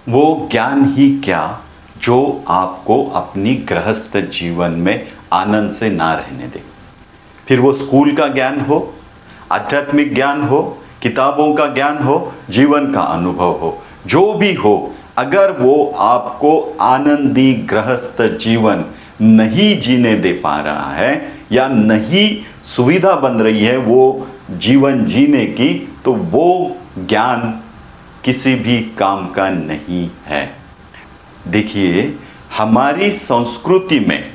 वो ज्ञान ही क्या जो आपको अपनी गृहस्थ जीवन में आनंद से ना रहने दे। फिर वो स्कूल का ज्ञान हो, आध्यात्मिक ज्ञान हो, किताबों का ज्ञान हो, जीवन का अनुभव हो, जो भी हो, अगर वो आपको आनंदी गृहस्थ जीवन नहीं जीने दे पा रहा है या नहीं सुविधा बन रही है वो जीवन जीने की, तो वो ज्ञान किसी भी काम का नहीं है। देखिए, हमारी संस्कृति में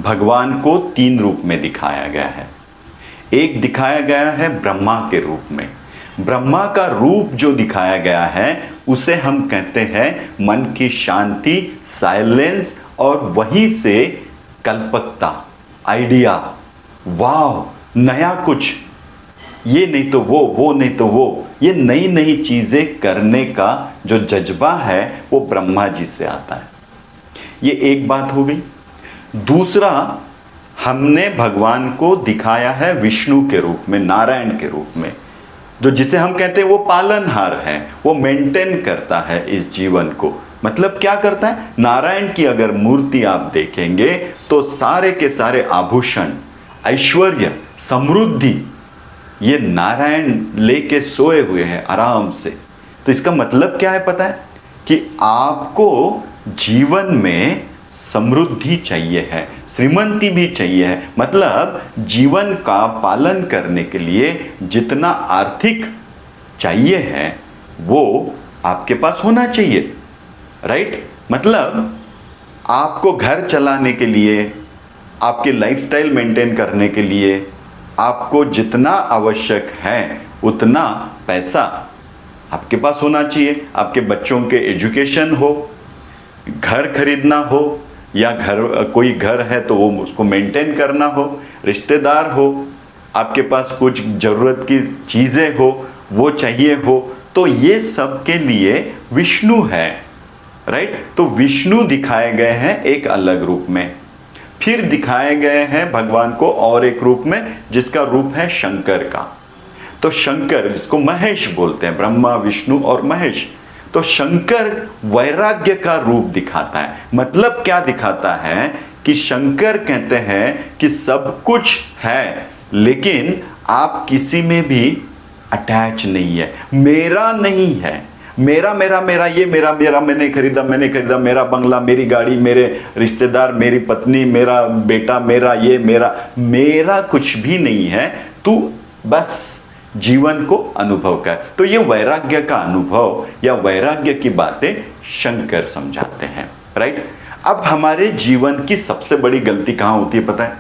भगवान को 3 रूप में दिखाया गया है। एक दिखाया गया है ब्रह्मा के रूप में। ब्रह्मा का रूप जो दिखाया गया है उसे हम कहते हैं मन की शांति, साइलेंस, और वहीं से कल्पकता, आइडिया, वाव, नया कुछ, ये नहीं तो वो नहीं तो वो, ये नई नई चीजें करने का जो जज्बा है वो ब्रह्मा जी से आता है। ये एक बात हो गई। दूसरा, हमने भगवान को दिखाया है विष्णु के रूप में, नारायण के रूप में, जो जिसे हम कहते हैं वो पालनहार है, वो मेंटेन करता है इस जीवन को। मतलब क्या करता है? नारायण की अगर मूर्ति आप देखेंगे तो सारे के सारे आभूषण, ऐश्वर्य, समृद्धि, ये नारायण लेके सोए हुए हैं आराम से। तो इसका मतलब क्या है पता है? कि आपको जीवन में समृद्धि चाहिए है, श्रीमंती भी चाहिए है। मतलब जीवन का पालन करने के लिए जितना आर्थिक चाहिए है वो आपके पास होना चाहिए, राइट? मतलब आपको घर चलाने के लिए, आपके लाइफस्टाइल मेंटेन करने के लिए आपको जितना आवश्यक है उतना पैसा आपके पास होना चाहिए। आपके बच्चों के एजुकेशन हो, घर खरीदना हो, या कोई घर है तो वो उसको मेंटेन करना हो, रिश्तेदार हो, आपके पास कुछ ज़रूरत की चीज़ें हो, वो चाहिए हो, तो ये सब के लिए विष्णु है, राइट? तो विष्णु दिखाए गए हैं एक अलग रूप में। फिर दिखाए गए हैं भगवान को और एक रूप में, जिसका रूप है शंकर का। तो शंकर, जिसको महेश बोलते हैं, ब्रह्मा, विष्णु और महेश। तो शंकर वैराग्य का रूप दिखाता है। मतलब क्या दिखाता है? कि शंकर कहते हैं कि सब कुछ है लेकिन आप किसी में भी अटैच नहीं है, मेरा नहीं है। मेरा मेरा मेरा, ये मेरा मेरा, मैंने खरीदा, मेरा बंगला, मेरी गाड़ी, मेरे रिश्तेदार, मेरी पत्नी, मेरा बेटा, मेरा ये, मेरा कुछ भी नहीं है। तू बस जीवन को अनुभव कर। तो ये वैराग्य का अनुभव या वैराग्य की बातें शंकर समझाते हैं, राइट? अब हमारे जीवन की सबसे बड़ी गलती कहाँ होती है पता है?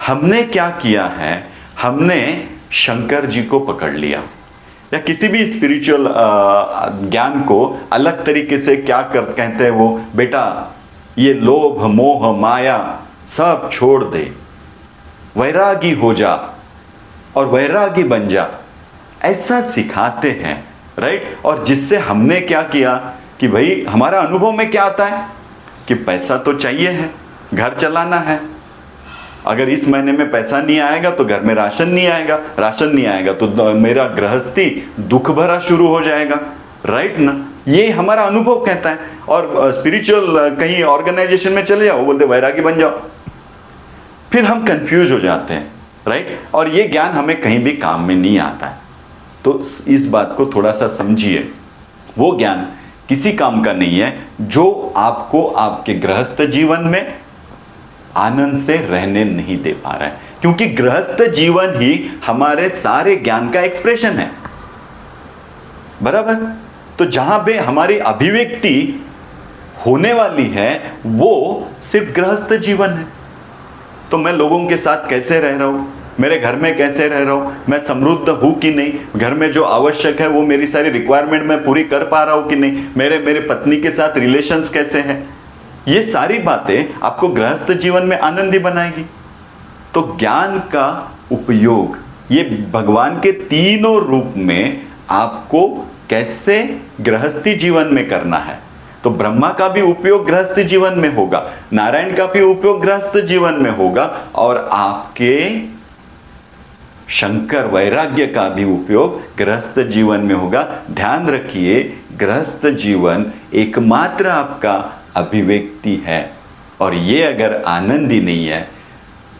हमने क्या किया है, हमने शंकर जी को पकड़ लिया, या किसी भी स्पिरिचुअल ज्ञान को अलग तरीके से क्या कहते हैं वो, बेटा ये लोभ, मोह, माया सब छोड़ दे, वैरागी हो जा और वैरागी बन जा, ऐसा सिखाते हैं, राइट? और जिससे हमने क्या किया कि भाई हमारा अनुभव में क्या आता है कि पैसा तो चाहिए है, घर चलाना है, अगर इस महीने में पैसा नहीं आएगा तो घर में राशन नहीं आएगा, राशन नहीं आएगा तो मेरा गृहस्थी दुख भरा शुरू हो जाएगा, राइट ना? ये हमारा अनुभव कहता है। और स्पिरिचुअल कहीं ऑर्गेनाइजेशन में चले जाओ, बोलते वैरागी बन जाओ, फिर हम कंफ्यूज हो जाते हैं, राइट? और ये ज्ञान हमें कहीं भी काम में नहीं आता है। तो इस बात को थोड़ा सा समझिए, वो ज्ञान किसी काम का नहीं है जो आपको आपके गृहस्थ जीवन में आनंद से रहने नहीं दे पा रहा है, क्योंकि गृहस्थ जीवन ही हमारे सारे ज्ञान का एक्सप्रेशन है, बराबर? तो जहां पे हमारी अभिव्यक्ति होने वाली है वो सिर्फ गृहस्थ जीवन है। तो मैं लोगों के साथ कैसे रह रहा हूं, मेरे घर में कैसे रह रहा हूं, मैं समृद्ध हूं कि नहीं, घर में जो आवश्यक है वो मेरी सारी रिक्वायरमेंट मैं पूरी कर पा रहा हूं कि नहीं, मेरे पत्नी के साथ रिलेशंस कैसे हैं, ये सारी बातें आपको गृहस्थ जीवन में आनंदी बनाएगी। तो ज्ञान का उपयोग ये भगवान के तीनों रूप में आपको कैसे गृहस्थी जीवन में करना है। तो ब्रह्मा का भी उपयोग गृहस्थ जीवन में होगा, नारायण का भी उपयोग गृहस्थ जीवन में होगा, और आपके शंकर वैराग्य का भी उपयोग गृहस्थ जीवन में होगा। ध्यान रखिए, गृहस्थ जीवन एकमात्र आपका अभिव्यक्ति है, और ये अगर आनंदी नहीं है,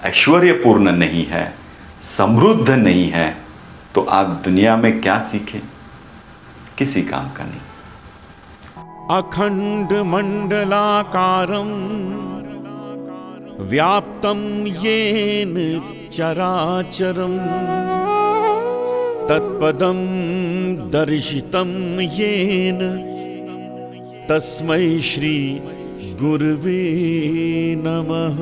ऐश्वर्यपूर्ण नहीं है, समृद्ध नहीं है, तो आप दुनिया में क्या सीखें? किसी काम का नहीं। अखंड मंडलाकारं व्याप्तं येन चराचरं तत्पदं दर्शितं येन तस्मै श्री गुरुवे नमः।